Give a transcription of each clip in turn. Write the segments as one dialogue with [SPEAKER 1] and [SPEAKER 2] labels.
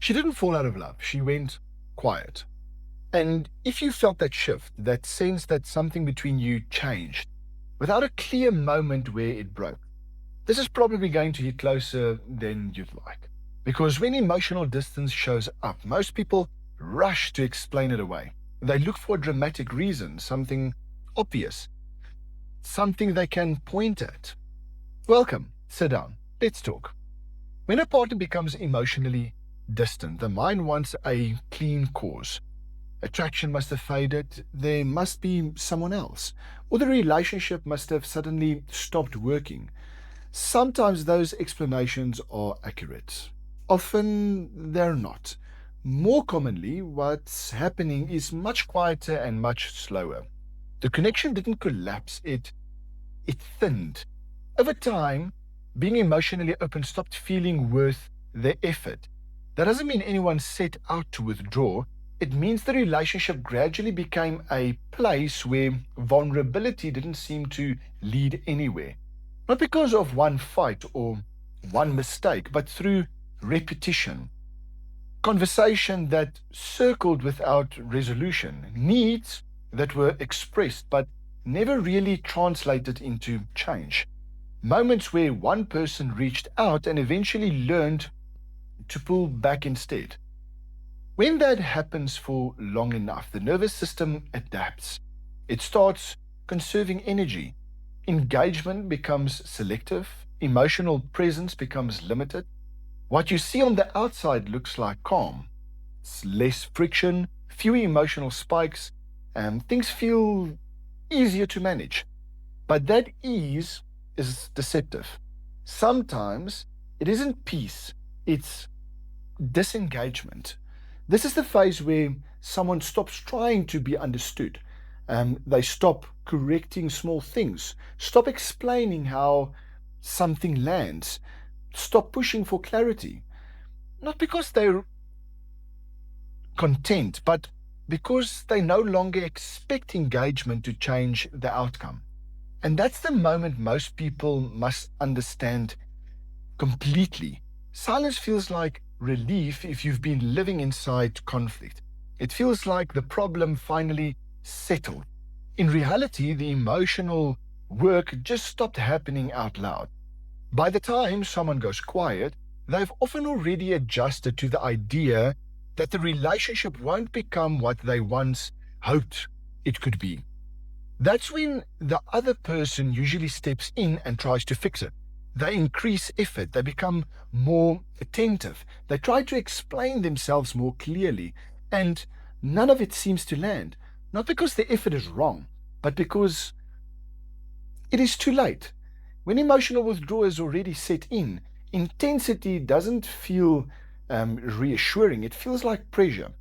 [SPEAKER 1] She didn't fall out of love, she went quiet. And if you felt that shift, that sense that something between you changed, without a clear moment where it broke, this is probably going to hit closer than you'd like. Because when emotional distance shows up, most people rush to explain it away. They look for a dramatic reason, something obvious, something they can point at. Welcome, sit down, let's talk. When a partner becomes emotionally distant, the mind wants a clean cause. Attraction must have faded, there must be someone else, or the relationship must have suddenly stopped working. Sometimes those explanations are accurate. Often they're not. More commonly, what's happening is much quieter and much slower. The connection didn't collapse, it thinned. Over time, being emotionally open stopped feeling worth the effort. That doesn't mean anyone set out to withdraw. It means the relationship gradually became a place where vulnerability didn't seem to lead anywhere. Not because of one fight or one mistake, but through repetition. Conversation that circled without resolution. Needs that were expressed but never really translated into change. Moments where one person reached out and eventually learned to pull back instead. When that happens for long enough, the nervous system adapts. It starts conserving energy. Engagement becomes selective. Emotional presence becomes limited. What you see on the outside looks like calm. It's less friction, fewer emotional spikes, and things feel easier to manage. But that ease is deceptive. Sometimes it isn't peace, it's disengagement. This is the phase where someone stops trying to be understood. They stop correcting small things, stop explaining how something lands, stop pushing for clarity. Not because they're content, but because they no longer expect engagement to change the outcome. And that's the moment most people must understand completely. Silence feels like relief if you've been living inside conflict. It feels like the problem finally settled. In reality, the emotional work just stopped happening out loud. By the time someone goes quiet, they've often already adjusted to the idea that the relationship won't become what they once hoped it could be. That's when the other person usually steps in and tries to fix it. They increase effort, they become more attentive, they try to explain themselves more clearly, and none of it seems to land. Not because the effort is wrong, but because it is too late. When emotional withdrawal is already set in, intensity doesn't feel reassuring, it feels like pressure.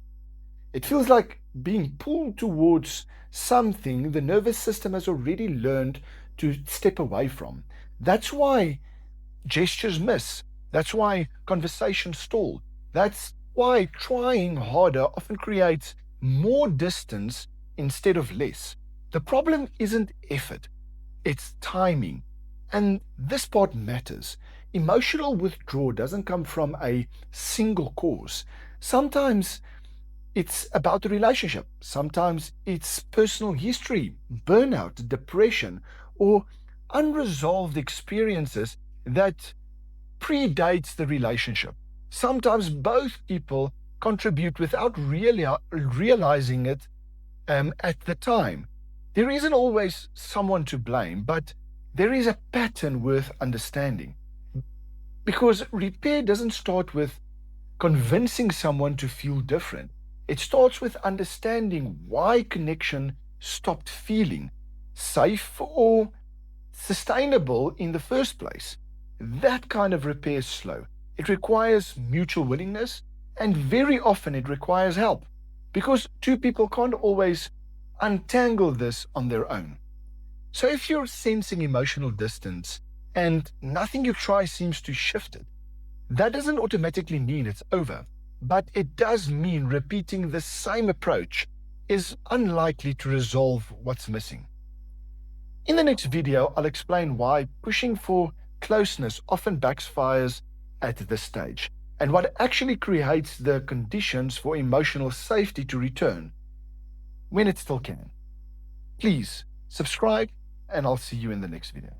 [SPEAKER 1] It feels like being pulled towards something the nervous system has already learned to step away from. That's why gestures miss. That's why conversations stall. That's why trying harder often creates more distance instead of less. The problem isn't effort, it's timing. And this part matters. Emotional withdrawal doesn't come from a single cause. Sometimes it's about the relationship. Sometimes it's personal history, burnout, depression, or unresolved experiences that predates the relationship. Sometimes both people contribute without really realizing it at the time. There isn't always someone to blame, but there is a pattern worth understanding. Because repair doesn't start with convincing someone to feel different. It starts with understanding why connection stopped feeling safe or sustainable in the first place. That kind of repair is slow. It requires mutual willingness, and very often it requires help because two people can't always untangle this on their own. So if you're sensing emotional distance and nothing you try seems to shift it, that doesn't automatically mean it's over, but it does mean repeating the same approach is unlikely to resolve what's missing. In the next video, I'll explain why pushing for closeness often backfires at this stage, and what actually creates the conditions for emotional safety to return when it still can. Please subscribe, and I'll see you in the next video.